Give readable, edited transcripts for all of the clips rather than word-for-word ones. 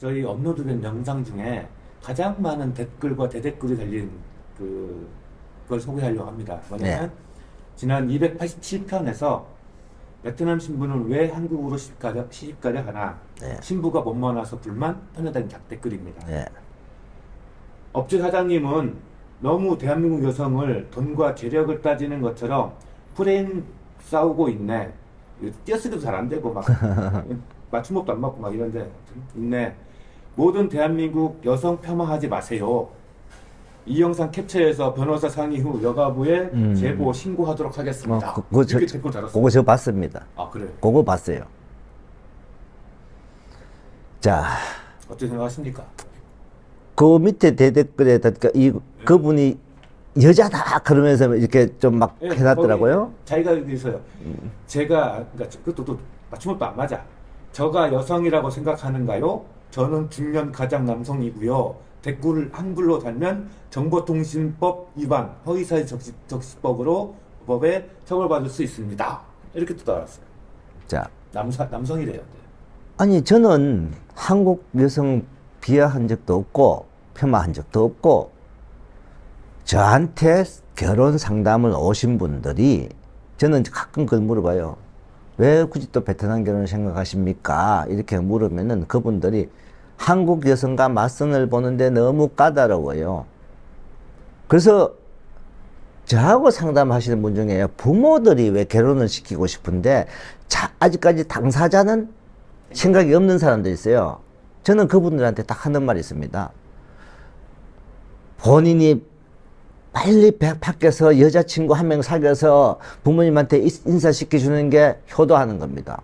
저희 업로드된 영상 중에 가장 많은 댓글과 대댓글이 달린 그걸 소개하려고 합니다. 네. 뭐냐면 지난 287편에서 베트남 신부는 왜 한국으로 시집가려 하나, 네. 신부가 못 만나서 불만 편애된 댓글입니다. 네. 업체 사장님은 너무 대한민국 여성을 돈과 재력을 따지는 것처럼 프레임 싸우고 있네. 띄어쓰기도 잘 안 되고 막 맞춤법도 안 맞고 막 이런데 있네. 모든 대한민국 여성 폄하하지 마세요. 이 영상 캡처해서 변호사 상의 후 여가부에 제보 신고하도록 하겠습니다. 이렇게 댓글 달았어요. 그거 저 봤습니다. 아, 그래요? 그거 봤어요. 자, 어떻게 생각하십니까? 그 밑에 대댓글에 그분이 여자다 그러면서 이렇게 좀 막 예, 해놨더라고요. 거기 자기가 여기 있어요. 제가, 그러니까 그것도 또 맞춤법도 안 맞아. 저가 여성이라고 생각하는가요? 저는 중년 가장 남성이고요. 댓글을 한글로 달면 정보통신법 위반, 허위사실 적시법으로 법에 처벌받을 수 있습니다. 이렇게 또 달았어요. 자, 남성이래요. 아니 저는 한국 여성 비하한 적도 없고 폄하한 적도 없고 저한테 결혼 상담을 오신 분들이 저는 가끔 그걸 물어봐요. 왜 굳이 또 베트남 결혼을 생각하십니까? 이렇게 물으면은 그분들이 한국 여성과 맞선을 보는데 너무 까다로워요. 그래서 저하고 상담하시는 분 중에 부모들이 왜 결혼을 시키고 싶은데 아직까지 당사자는 생각이 없는 사람들이 있어요. 저는 그분들한테 딱 하는 말이 있습니다. 본인이 빨리 밖에서 여자친구 한 명 사귀어서 부모님한테 인사시켜주는 게 효도하는 겁니다.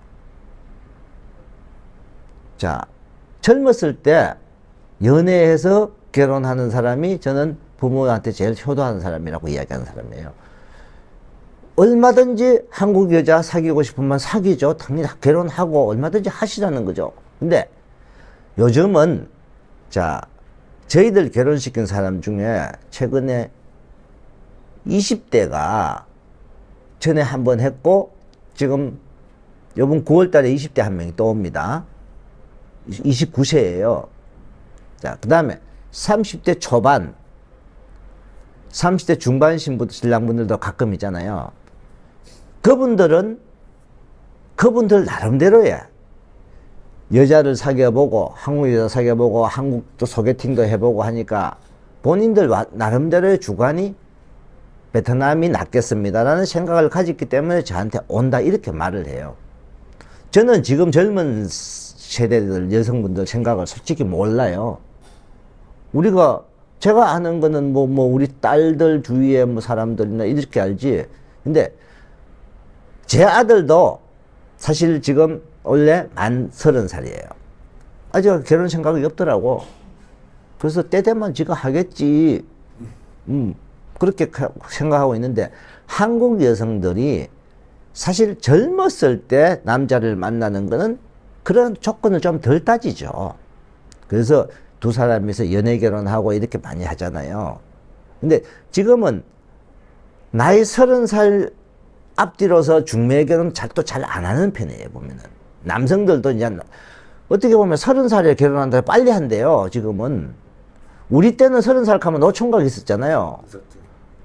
자, 젊었을 때 연애해서 결혼하는 사람이 저는 부모한테 제일 효도하는 사람이라고 이야기하는 사람이에요. 얼마든지 한국 여자 사귀고 싶으면 사귀죠. 당연히 결혼하고 얼마든지 하시라는 거죠. 근데 요즘은 자, 저희들 결혼시킨 사람 중에 최근에 20대가 전에 한 번 했고 지금 이번 9월 달에 20대 한 명이 또 옵니다. 29세예요. 자, 그 다음에 30대 초반, 30대 중반 신랑분들도 가끔 있잖아요. 그분들 나름대로의 여자를 사귀어보고 한국 여자 사귀어보고 한국도 소개팅도 해보고 하니까 본인들 나름대로의 주관이 베트남이 낫겠습니다라는 생각을 가졌기 때문에 저한테 온다 이렇게 말을 해요. 저는 지금 젊은 세대들 여성분들 생각을 솔직히 몰라요. 제가 아는 거는 우리 딸들 주위에 사람들이나 이렇게 알지. 근데 제 아들도 사실 지금 원래 만 30살이에요. 아직 결혼 생각이 없더라고. 그래서 때 되면 지가 하겠지. 그렇게 생각하고 있는데 한국 여성들이 사실 젊었을 때 남자를 만나는 거는 그런 조건을 좀 덜 따지죠. 그래서 두 사람이서 연애 결혼하고 이렇게 많이 하잖아요. 근데 지금은 나이 30살 앞뒤로서 중매 결혼 또 잘 안 하는 편이에요, 보면은. 남성들도 이제 어떻게 보면 30살에 결혼한다 빨리 한대요, 지금은. 우리 때는 30살 가면 노총각 있었잖아요.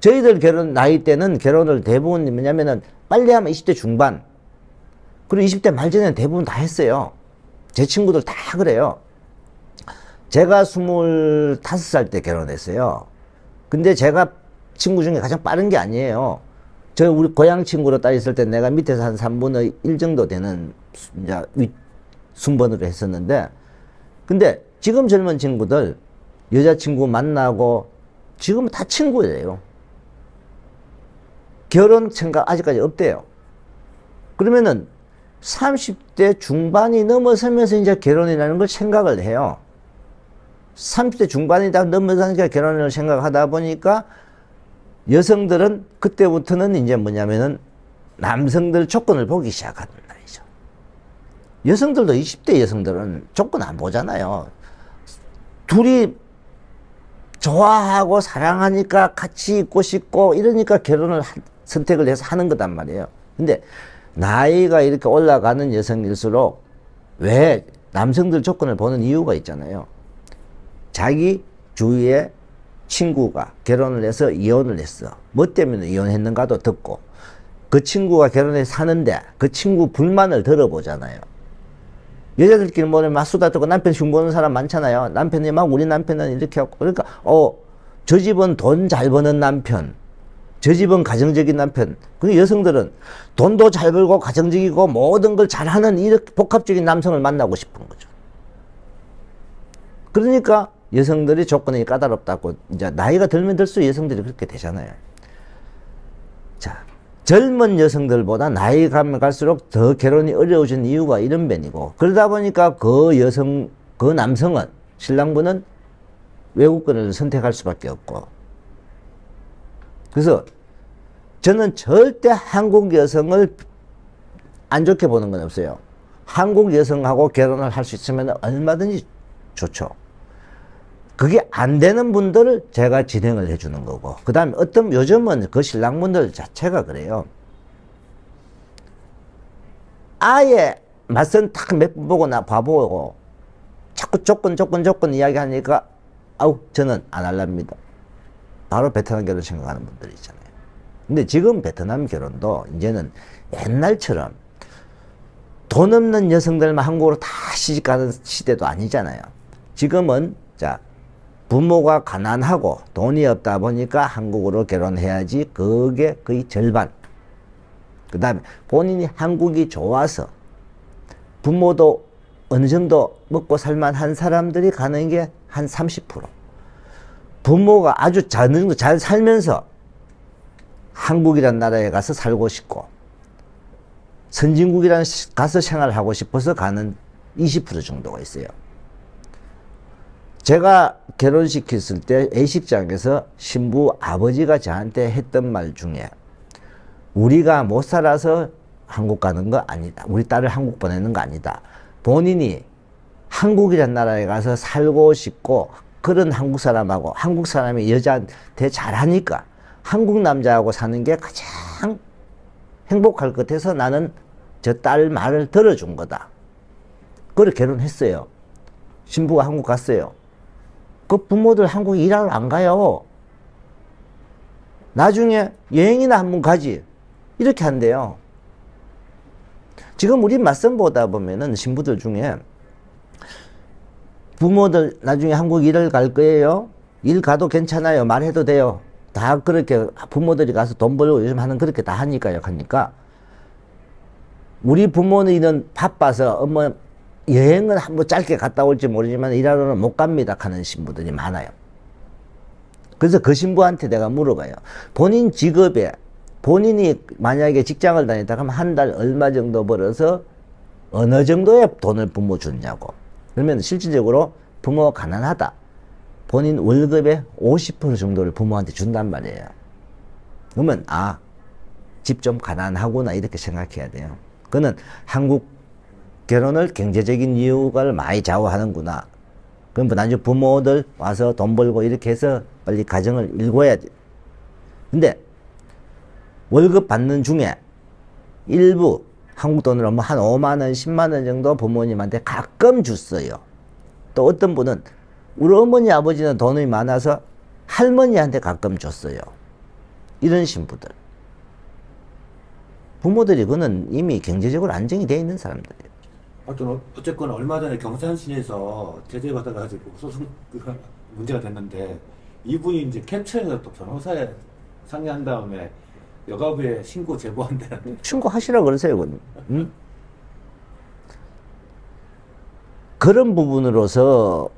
저희들 나이 때는 결혼을 대부분 뭐냐면은 빨리 하면 20대 중반. 그리고 20대 말 전에는 대부분 다 했어요. 제 친구들 다 그래요. 제가 25살 때 결혼했어요. 근데 제가 친구 중에 가장 빠른 게 아니에요. 우리 고향 친구로 따졌을 때 내가 밑에서 한 3분의 1 정도 되는 이제 순번으로 했었는데, 근데 지금 젊은 친구들 여자친구 만나고 지금 다 친구예요. 결혼 생각 아직까지 없대요. 그러면은 30대 중반이 넘어서면서 이제 결혼이라는 걸 생각을 해요. 30대 중반이 다 넘어서니까 결혼을 생각하다 보니까 여성들은 그때부터는 이제 뭐냐면은 남성들 조건을 보기 시작하는 나이죠. 여성들도 20대 여성들은 조건 안 보잖아요. 둘이 좋아하고 사랑하니까 같이 있고 싶고 이러니까 결혼을 선택을 해서 하는 거단 말이에요. 근데 나이가 이렇게 올라가는 여성일수록 왜 남성들 조건을 보는 이유가 있잖아요. 자기 주위에 친구가 결혼을 해서 이혼을 했어. 뭐 때문에 이혼했는가도 듣고, 그 친구가 결혼해서 사는데 그 친구 불만을 들어보잖아요. 여자들끼리 뭐래 막 수다 떨고 남편 흉보는 사람 많잖아요. 남편이 막 우리 남편은 이렇게 하고, 그러니까 저 집은 돈 잘 버는 남편, 저 집은 가정적인 남편. 근데 여성들은 돈도 잘 벌고 가정적이고 모든 걸 잘하는 이렇게 복합적인 남성을 만나고 싶은 거죠. 그러니까 여성들이 조건이 까다롭다고, 이제 나이가 들면 들수록 여성들이 그렇게 되잖아요. 자, 젊은 여성들보다 나이 가면 갈수록 더 결혼이 어려워진 이유가 이런 면이고, 그러다 보니까 그 남성은, 신랑분은 외국권을 선택할 수밖에 없고. 그래서 저는 절대 한국 여성을 안 좋게 보는 건 없어요. 한국 여성하고 결혼을 할 수 있으면 얼마든지 좋죠. 그게 안 되는 분들을 제가 진행을 해주는 거고, 그 다음에 요즘은 그 신랑분들 자체가 그래요. 아예 맞선 딱 몇 번 보고 봐보고 자꾸 조건 이야기하니까 저는 안 할랍니다. 바로 베트남 결혼 생각하는 분들이 있잖아요. 근데 지금 베트남 결혼도 이제는 옛날처럼 돈 없는 여성들만 한국으로 다 시집가는 시대도 아니잖아요. 지금은 부모가 가난하고 돈이 없다 보니까 한국으로 결혼해야지, 그게 거의 절반. 그 다음에 본인이 한국이 좋아서 부모도 어느 정도 먹고 살만한 사람들이 가는 게 한 30%. 부모가 아주 잘 살면서 한국이란 나라에 가서 살고 싶고 선진국이란 가서 생활하고 싶어서 가는 20% 정도가 있어요. 제가 결혼시켰을 때 A식장에서 신부 아버지가 저한테 했던 말 중에, 우리가 못 살아서 한국 가는 거 아니다. 우리 딸을 한국 보내는 거 아니다. 본인이 한국이란 나라에 가서 살고 싶고, 그런 한국 사람하고, 한국 사람이 여자한테 잘하니까 한국 남자하고 사는 게 가장 행복할 것 같아서 나는 저 딸 말을 들어준 거다. 그래 결혼했어요. 신부가 한국 갔어요. 그 부모들 한국 일하러 안 가요. 나중에 여행이나 한번 가지. 이렇게 한대요. 지금 우리 맞선 보다 보면은 신부들 중에 부모들 나중에 한국 일을 갈 거예요. 일 가도 괜찮아요. 말해도 돼요. 다 그렇게 부모들이 가서 돈 벌고 요즘 하는 그렇게 다 하니까요. 하니까 우리 부모는 바빠서 여행은 한번 짧게 갔다 올지 모르지만 일하러는 못 갑니다 하는 신부들이 많아요. 그래서 그 신부한테 내가 물어봐요. 본인 직업에, 본인이 만약에 직장을 다니다 그러면 한 달 얼마 정도 벌어서 어느 정도의 돈을 부모 주냐고. 그러면 실질적으로 부모가 가난하다. 본인 월급의 50% 정도를 부모한테 준단 말이에요. 그러면 집 좀 가난하구나 이렇게 생각해야 돼요. 그는 한국 결혼을 경제적인 이유가 많이 좌우하는구나. 그럼 나중에 부모들 와서 돈 벌고 이렇게 해서 빨리 가정을 일궈야 돼. 근데 월급 받는 중에 일부 한국 돈으로 한 5만 원, 10만 원 정도 부모님한테 가끔 줬어요. 또 어떤 분은 우리 어머니 아버지는 돈이 많아서 할머니한테 가끔 줬어요. 이런 신부들. 부모들이 그는 이미 경제적으로 안정이 되어 있는 사람들이에요. 어쨌건 얼마 전에 경산시에서 제재받아가지고 소송 문제가 됐는데, 이분이 이제 캡처해서 또 변호사에 상의한 다음에 여가부에 신고 제보한다는. 신고하시라 그러세요. 그건. 응? 그런 부분으로서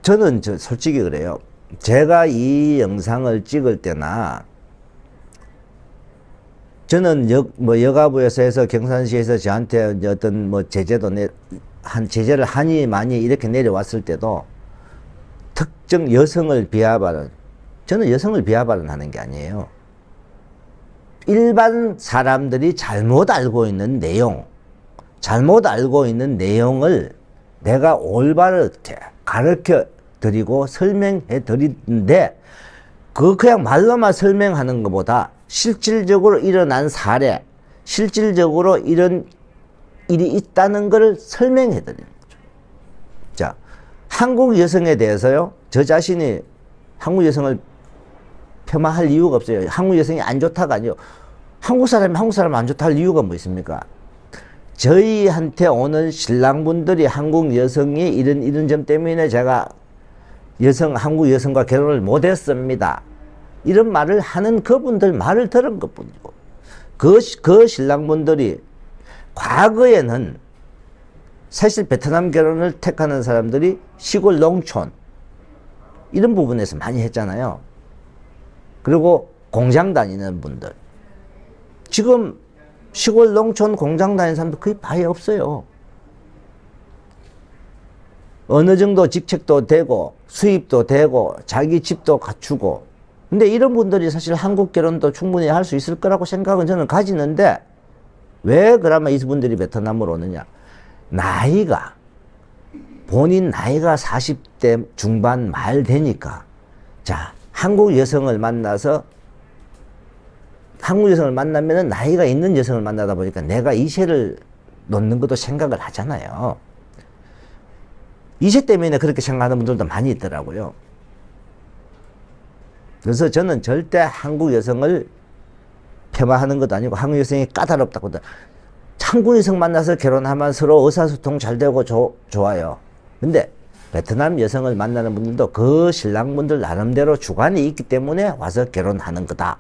저는 솔직히 그래요. 제가 이 영상을 찍을 때나 저는 여가부에서 해서 경산시에서 저한테 어떤 제재를 하니 많이 이렇게 내려왔을 때도 특정 여성을 비하 저는 여성을 비하 발언하는 게 아니에요. 일반 사람들이 잘못 알고 있는 내용을 내가 올바르게 가르쳐 드리고 설명해 드리는데, 그냥 말로만 설명하는 것보다 실질적으로 일어난 사례, 실질적으로 이런 일이 있다는 걸 설명해 드리는 거죠. 자, 한국 여성에 대해서요, 저 자신이 한국 여성을 폄하할 이유가 없어요. 한국 여성이 안 좋다가 아니요. 한국 사람 안 좋다 할 이유가 뭐 있습니까? 저희한테 오는 신랑분들이 한국 여성이 이런 점 때문에 제가 한국 여성과 결혼을 못했습니다. 이런 말을 하는 그분들 말을 들은 것 뿐이고, 그 신랑분들이 과거에는 사실 베트남 결혼을 택하는 사람들이 시골 농촌 이런 부분에서 많이 했잖아요. 그리고 공장 다니는 분들, 지금 시골 농촌 공장 다니는 사람들 거의 바에 없어요. 어느 정도 직책도 되고 수입도 되고 자기 집도 갖추고, 근데 이런 분들이 사실 한국 결혼도 충분히 할 수 있을 거라고 생각은 저는 가지는데, 왜 그러면 이분들이 베트남으로 오느냐? 본인 나이가 40대 중반 말 되니까, 자, 한국 여성을 만나면은 나이가 있는 여성을 만나다 보니까 내가 이세를 놓는 것도 생각을 하잖아요. 이세 때문에 그렇게 생각하는 분들도 많이 있더라고요. 그래서 저는 절대 한국 여성을 폄하하는 것도 아니고 한국 여성이 까다롭다고. 한국 여성 만나서 결혼하면 서로 의사소통 잘 되고 좋아요. 근데 베트남 여성을 만나는 분들도 그 신랑분들 나름대로 주관이 있기 때문에 와서 결혼하는 거다.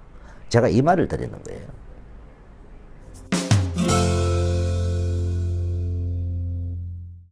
제가 이 말을 드리는 거예요.